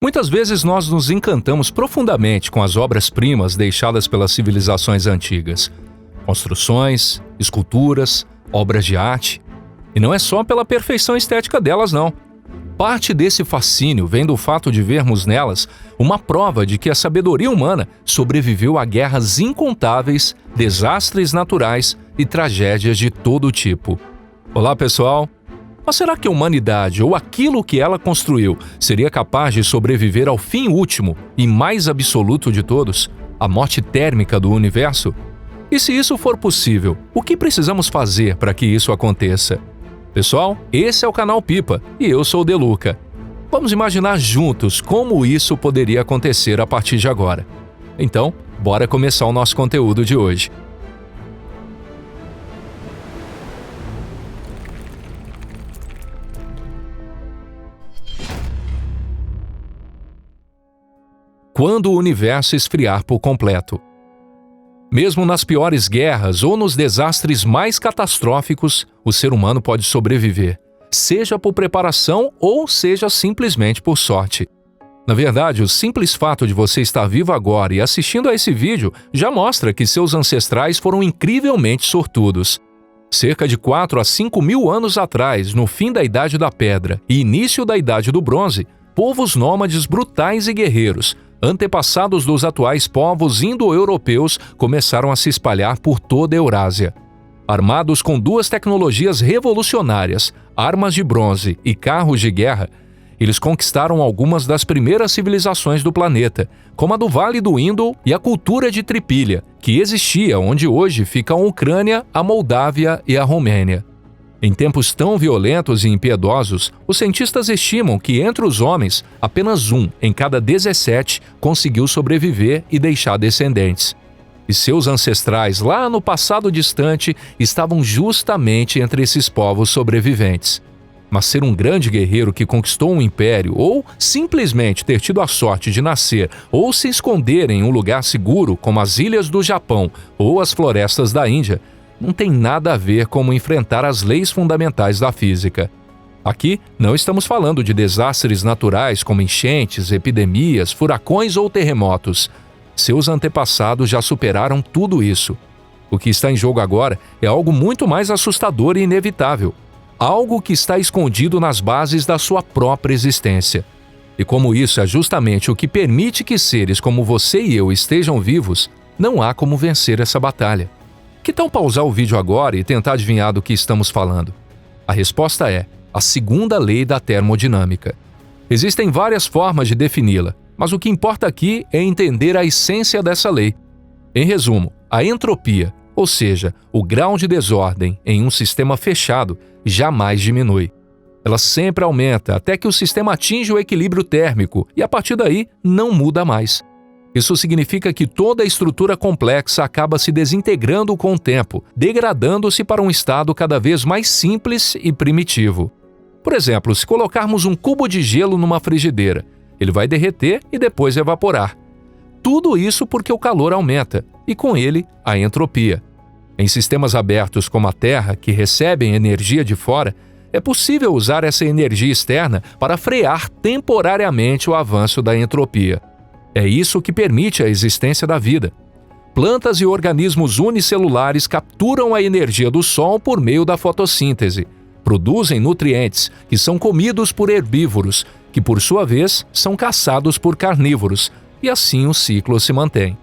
Muitas vezes nós nos encantamos profundamente com as obras-primas deixadas pelas civilizações antigas. Construções, esculturas, obras de arte. E não é só pela perfeição estética delas, não. Parte desse fascínio vem do fato de vermos nelas uma prova de que a sabedoria humana sobreviveu a guerras incontáveis, desastres naturais e tragédias de todo tipo. Olá, pessoal! Mas será que a humanidade, ou aquilo que ela construiu, seria capaz de sobreviver ao fim último e mais absoluto de todos, a morte térmica do universo? E se isso for possível, o que precisamos fazer para que isso aconteça? Pessoal, esse é o canal Pipa e eu sou o Deluca. Vamos imaginar juntos como isso poderia acontecer a partir de agora. Então, bora começar o nosso conteúdo de hoje. Quando o universo esfriar por completo. Mesmo nas piores guerras ou nos desastres mais catastróficos, o ser humano pode sobreviver, seja por preparação ou seja simplesmente por sorte. Na verdade, o simples fato de você estar vivo agora e assistindo a esse vídeo já mostra que seus ancestrais foram incrivelmente sortudos. Cerca de 4 a 5 mil anos atrás, no fim da Idade da Pedra e início da Idade do Bronze, povos nômades brutais e guerreiros, antepassados dos atuais povos indo-europeus, começaram a se espalhar por toda a Eurásia. Armados com duas tecnologias revolucionárias, armas de bronze e carros de guerra, eles conquistaram algumas das primeiras civilizações do planeta, como a do Vale do Indo e a cultura de Tripilha, que existia onde hoje ficam a Ucrânia, a Moldávia e a Romênia. Em tempos tão violentos e impiedosos, os cientistas estimam que entre os homens, apenas 1 em cada 17 conseguiu sobreviver e deixar descendentes. E seus ancestrais, lá no passado distante, estavam justamente entre esses povos sobreviventes. Mas ser um grande guerreiro que conquistou um império, ou simplesmente ter tido a sorte de nascer ou se esconder em um lugar seguro, como as ilhas do Japão ou as florestas da Índia, não tem nada a ver com enfrentar as leis fundamentais da física. Aqui não estamos falando de desastres naturais como enchentes, epidemias, furacões ou terremotos. Seus antepassados já superaram tudo isso. O que está em jogo agora é algo muito mais assustador e inevitável. Algo que está escondido nas bases da sua própria existência. E como isso é justamente o que permite que seres como você e eu estejam vivos, não há como vencer essa batalha. Que tal pausar o vídeo agora e tentar adivinhar do que estamos falando? A resposta é a segunda lei da termodinâmica. Existem várias formas de defini-la, mas o que importa aqui é entender a essência dessa lei. Em resumo, a entropia, ou seja, o grau de desordem em um sistema fechado, jamais diminui. Ela sempre aumenta até que o sistema atinge o equilíbrio térmico e a partir daí não muda mais. Isso significa que toda a estrutura complexa acaba se desintegrando com o tempo, degradando-se para um estado cada vez mais simples e primitivo. Por exemplo, se colocarmos um cubo de gelo numa frigideira, ele vai derreter e depois evaporar. Tudo isso porque o calor aumenta, e com ele, a entropia. Em sistemas abertos como a Terra, que recebem energia de fora, é possível usar essa energia externa para frear temporariamente o avanço da entropia. É isso que permite a existência da vida. Plantas e organismos unicelulares capturam a energia do Sol por meio da fotossíntese. Produzem nutrientes que são comidos por herbívoros, que por sua vez são caçados por carnívoros, e assim o ciclo se mantém.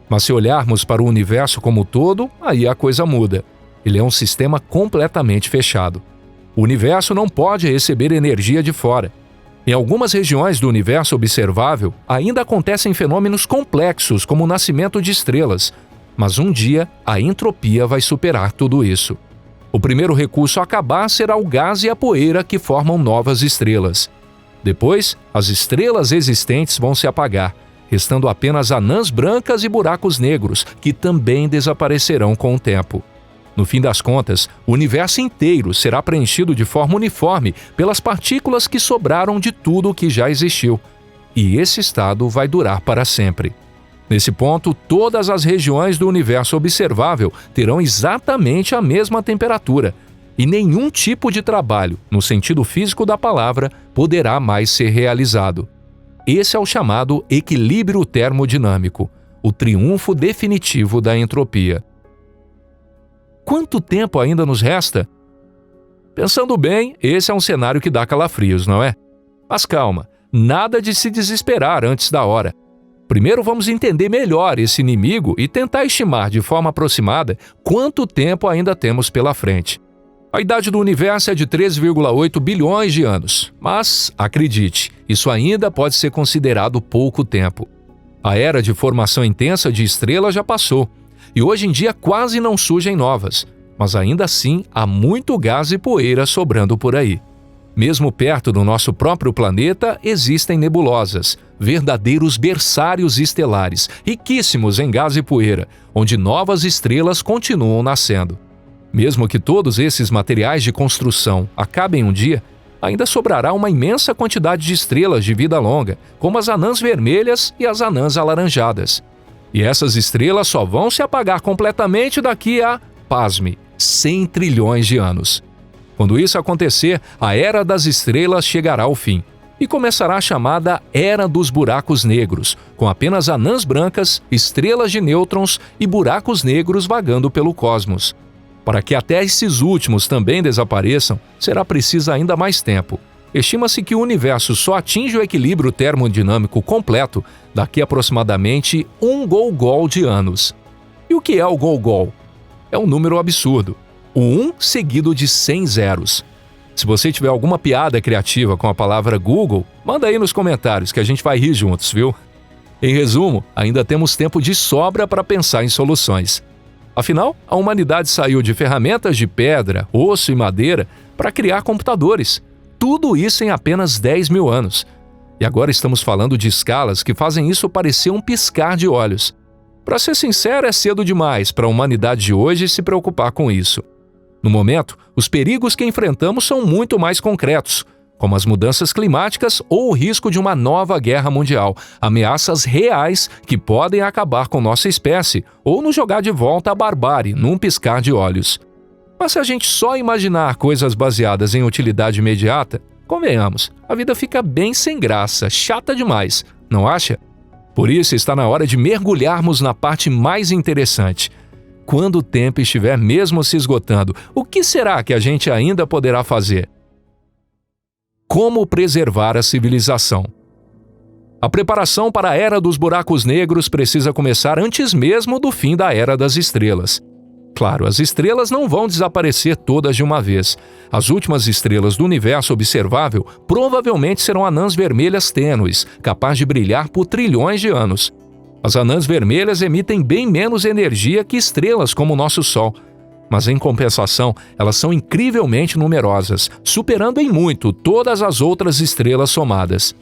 Mas se olharmos para o universo como um todo, aí a coisa muda. Ele é um sistema completamente fechado. O universo não pode receber energia de fora. Em algumas regiões do universo observável, ainda acontecem fenômenos complexos como o nascimento de estrelas, mas um dia a entropia vai superar tudo isso. O primeiro recurso a acabar será o gás e a poeira que formam novas estrelas. Depois, as estrelas existentes vão se apagar, restando apenas anãs brancas e buracos negros, que também desaparecerão com o tempo. No fim das contas, o universo inteiro será preenchido de forma uniforme pelas partículas que sobraram de tudo o que já existiu. E esse estado vai durar para sempre. Nesse ponto, todas as regiões do universo observável terão exatamente a mesma temperatura, e nenhum tipo de trabalho, no sentido físico da palavra, poderá mais ser realizado. Esse é o chamado equilíbrio termodinâmico, o triunfo definitivo da entropia. Quanto tempo ainda nos resta? Pensando bem, esse é um cenário que dá calafrios, não é? Mas calma, nada de se desesperar antes da hora. Primeiro vamos entender melhor esse inimigo e tentar estimar de forma aproximada quanto tempo ainda temos pela frente. A idade do universo é de 13,8 bilhões de anos, mas, acredite, isso ainda pode ser considerado pouco tempo. A era de formação intensa de estrelas já passou, e hoje em dia quase não surgem novas, mas ainda assim há muito gás e poeira sobrando por aí. Mesmo perto do nosso próprio planeta, existem nebulosas, verdadeiros berçários estelares, riquíssimos em gás e poeira, onde novas estrelas continuam nascendo. Mesmo que todos esses materiais de construção acabem um dia, ainda sobrará uma imensa quantidade de estrelas de vida longa, como as anãs vermelhas e as anãs alaranjadas. E essas estrelas só vão se apagar completamente daqui a, pasme, 100 trilhões de anos. Quando isso acontecer, a Era das Estrelas chegará ao fim e começará a chamada Era dos Buracos Negros, com apenas anãs brancas, estrelas de nêutrons e buracos negros vagando pelo cosmos. Para que até esses últimos também desapareçam, será preciso ainda mais tempo. Estima-se que o universo só atinge o equilíbrio termodinâmico completo daqui a aproximadamente 1 Gol-Gol de anos. E o que é o Gol-Gol? É um número absurdo. O 1 seguido de 100 zeros. Se você tiver alguma piada criativa com a palavra Google, manda aí nos comentários que a gente vai rir juntos, viu? Em resumo, ainda temos tempo de sobra para pensar em soluções. Afinal, a humanidade saiu de ferramentas de pedra, osso e madeira para criar computadores. Tudo isso em apenas 10 mil anos. E agora estamos falando de escalas que fazem isso parecer um piscar de olhos. Para ser sincero, é cedo demais para a humanidade de hoje se preocupar com isso. No momento, os perigos que enfrentamos são muito mais concretos, como as mudanças climáticas ou o risco de uma nova guerra mundial, ameaças reais que podem acabar com nossa espécie ou nos jogar de volta à barbárie num piscar de olhos. Mas se a gente só imaginar coisas baseadas em utilidade imediata, convenhamos, a vida fica bem sem graça, chata demais, não acha? Por isso está na hora de mergulharmos na parte mais interessante. Quando o tempo estiver mesmo se esgotando, o que será que a gente ainda poderá fazer? Como preservar a civilização? A preparação para a Era dos Buracos Negros precisa começar antes mesmo do fim da Era das Estrelas. Claro, as estrelas não vão desaparecer todas de uma vez. As últimas estrelas do universo observável provavelmente serão anãs vermelhas tênues, capazes de brilhar por trilhões de anos. As anãs vermelhas emitem bem menos energia que estrelas como o nosso Sol. Mas, em compensação, elas são incrivelmente numerosas, superando em muito todas as outras estrelas somadas.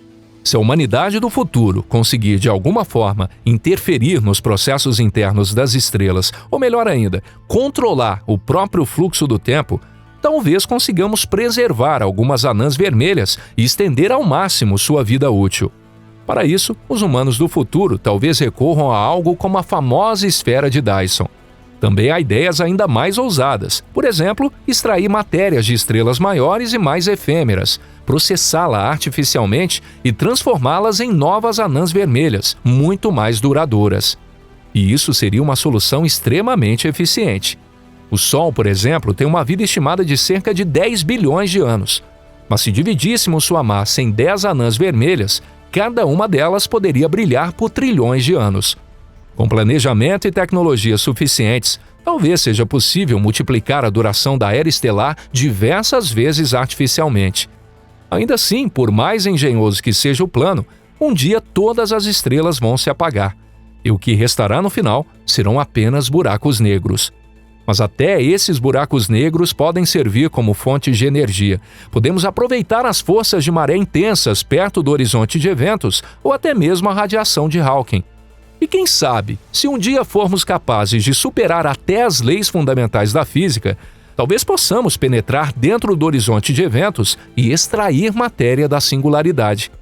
Se a humanidade do futuro conseguir, de alguma forma, interferir nos processos internos das estrelas, ou melhor ainda, controlar o próprio fluxo do tempo, talvez consigamos preservar algumas anãs vermelhas e estender ao máximo sua vida útil. Para isso, os humanos do futuro talvez recorram a algo como a famosa esfera de Dyson. Também há ideias ainda mais ousadas, por exemplo, extrair matérias de estrelas maiores e mais efêmeras, processá-la artificialmente e transformá-las em novas anãs vermelhas, muito mais duradouras. E isso seria uma solução extremamente eficiente. O Sol, por exemplo, tem uma vida estimada de cerca de 10 bilhões de anos. Mas se dividíssemos sua massa em 10 anãs vermelhas, cada uma delas poderia brilhar por trilhões de anos. Com planejamento e tecnologias suficientes, talvez seja possível multiplicar a duração da era estelar diversas vezes artificialmente. Ainda assim, por mais engenhoso que seja o plano, um dia todas as estrelas vão se apagar, e o que restará no final serão apenas buracos negros. Mas até esses buracos negros podem servir como fonte de energia. Podemos aproveitar as forças de maré intensas perto do horizonte de eventos ou até mesmo a radiação de Hawking. E quem sabe, se um dia formos capazes de superar até as leis fundamentais da física, talvez possamos penetrar dentro do horizonte de eventos e extrair matéria da singularidade.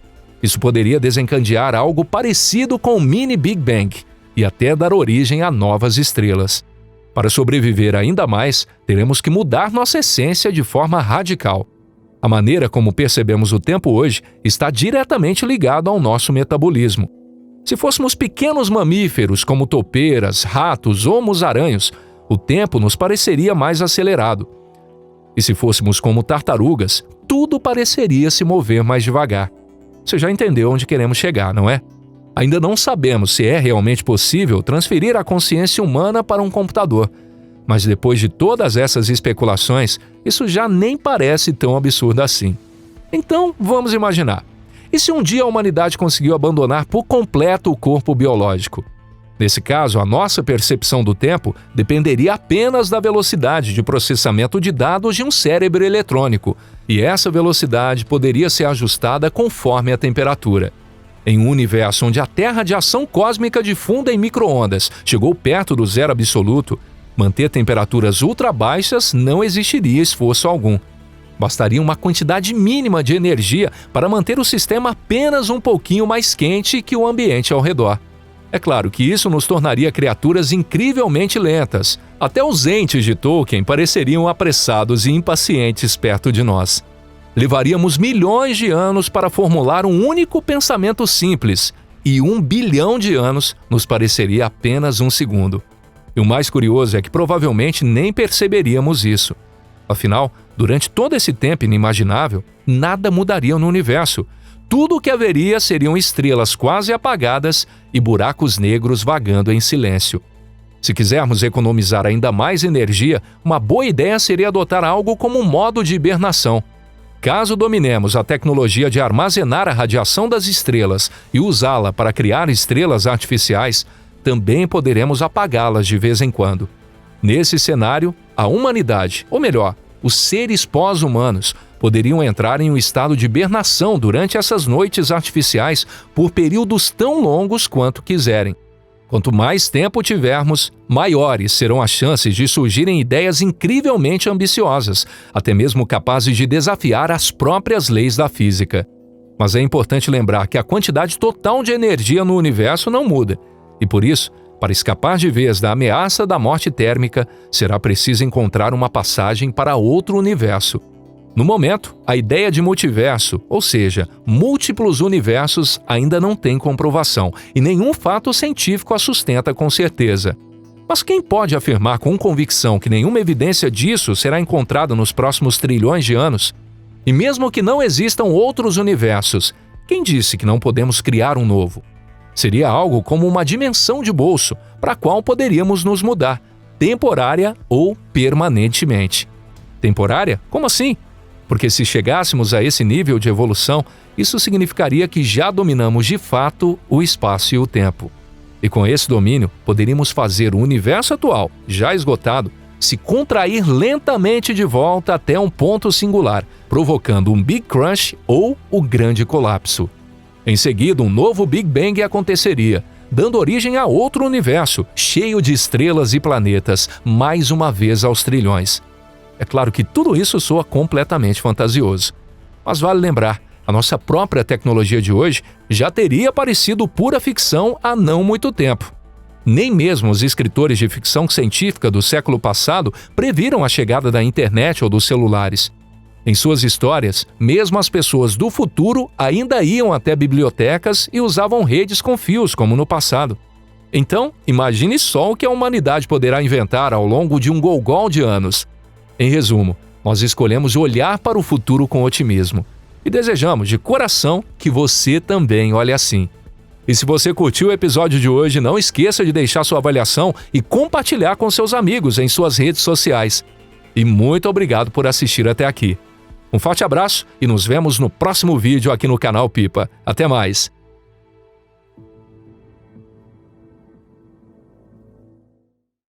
Isso poderia desencadear algo parecido com o mini Big Bang e até dar origem a novas estrelas. Para sobreviver ainda mais, teremos que mudar nossa essência de forma radical. A maneira como percebemos o tempo hoje está diretamente ligado ao nosso metabolismo. Se fôssemos pequenos mamíferos como topeiras, ratos ou musaraños, o tempo nos pareceria mais acelerado. E se fôssemos como tartarugas, tudo pareceria se mover mais devagar. Você já entendeu onde queremos chegar, não é? Ainda não sabemos se é realmente possível transferir a consciência humana para um computador. Mas depois de todas essas especulações, isso já nem parece tão absurdo assim. Então, vamos imaginar. E se um dia a humanidade conseguiu abandonar por completo o corpo biológico? Nesse caso, a nossa percepção do tempo dependeria apenas da velocidade de processamento de dados de um cérebro eletrônico, e essa velocidade poderia ser ajustada conforme a temperatura. Em um universo onde até a radiação cósmica difunda em micro-ondas chegou perto do zero absoluto, manter temperaturas ultra baixas não existiria esforço algum. Bastaria uma quantidade mínima de energia para manter o sistema apenas um pouquinho mais quente que o ambiente ao redor. É claro que isso nos tornaria criaturas incrivelmente lentas. Até os entes de Tolkien pareceriam apressados e impacientes perto de nós. Levaríamos milhões de anos para formular um único pensamento simples, e 1 bilhão de anos nos pareceria apenas um segundo. E o mais curioso é que provavelmente nem perceberíamos isso. Afinal, durante todo esse tempo inimaginável, nada mudaria no universo. Tudo o que haveria seriam estrelas quase apagadas e buracos negros vagando em silêncio. Se quisermos economizar ainda mais energia, uma boa ideia seria adotar algo como um modo de hibernação. Caso dominemos a tecnologia de armazenar a radiação das estrelas e usá-la para criar estrelas artificiais, também poderemos apagá-las de vez em quando. Nesse cenário, a humanidade, ou melhor, os seres pós-humanos, poderiam entrar em um estado de hibernação durante essas noites artificiais por períodos tão longos quanto quiserem. Quanto mais tempo tivermos, maiores serão as chances de surgirem ideias incrivelmente ambiciosas, até mesmo capazes de desafiar as próprias leis da física. Mas é importante lembrar que a quantidade total de energia no universo não muda, e por isso, para escapar de vez da ameaça da morte térmica, será preciso encontrar uma passagem para outro universo. No momento, a ideia de multiverso, ou seja, múltiplos universos, ainda não tem comprovação e nenhum fato científico a sustenta com certeza. Mas quem pode afirmar com convicção que nenhuma evidência disso será encontrada nos próximos trilhões de anos? E mesmo que não existam outros universos, quem disse que não podemos criar um novo? Seria algo como uma dimensão de bolso, para a qual poderíamos nos mudar, temporária ou permanentemente. Temporária? Como assim? Porque se chegássemos a esse nível de evolução, isso significaria que já dominamos de fato o espaço e o tempo. E com esse domínio, poderíamos fazer o universo atual, já esgotado, se contrair lentamente de volta até um ponto singular, provocando um Big Crunch ou o Grande Colapso. Em seguida, um novo Big Bang aconteceria, dando origem a outro universo, cheio de estrelas e planetas, mais uma vez aos trilhões. É claro que tudo isso soa completamente fantasioso. Mas vale lembrar, a nossa própria tecnologia de hoje já teria parecido pura ficção há não muito tempo. Nem mesmo os escritores de ficção científica do século passado previram a chegada da internet ou dos celulares. Em suas histórias, mesmo as pessoas do futuro ainda iam até bibliotecas e usavam redes com fios, como no passado. Então, imagine só o que a humanidade poderá inventar ao longo de um gogol de anos. Em resumo, nós escolhemos olhar para o futuro com otimismo e desejamos de coração que você também olhe assim. E se você curtiu o episódio de hoje, não esqueça de deixar sua avaliação e compartilhar com seus amigos em suas redes sociais. E muito obrigado por assistir até aqui. Um forte abraço e nos vemos no próximo vídeo aqui no canal Pipa. Até mais!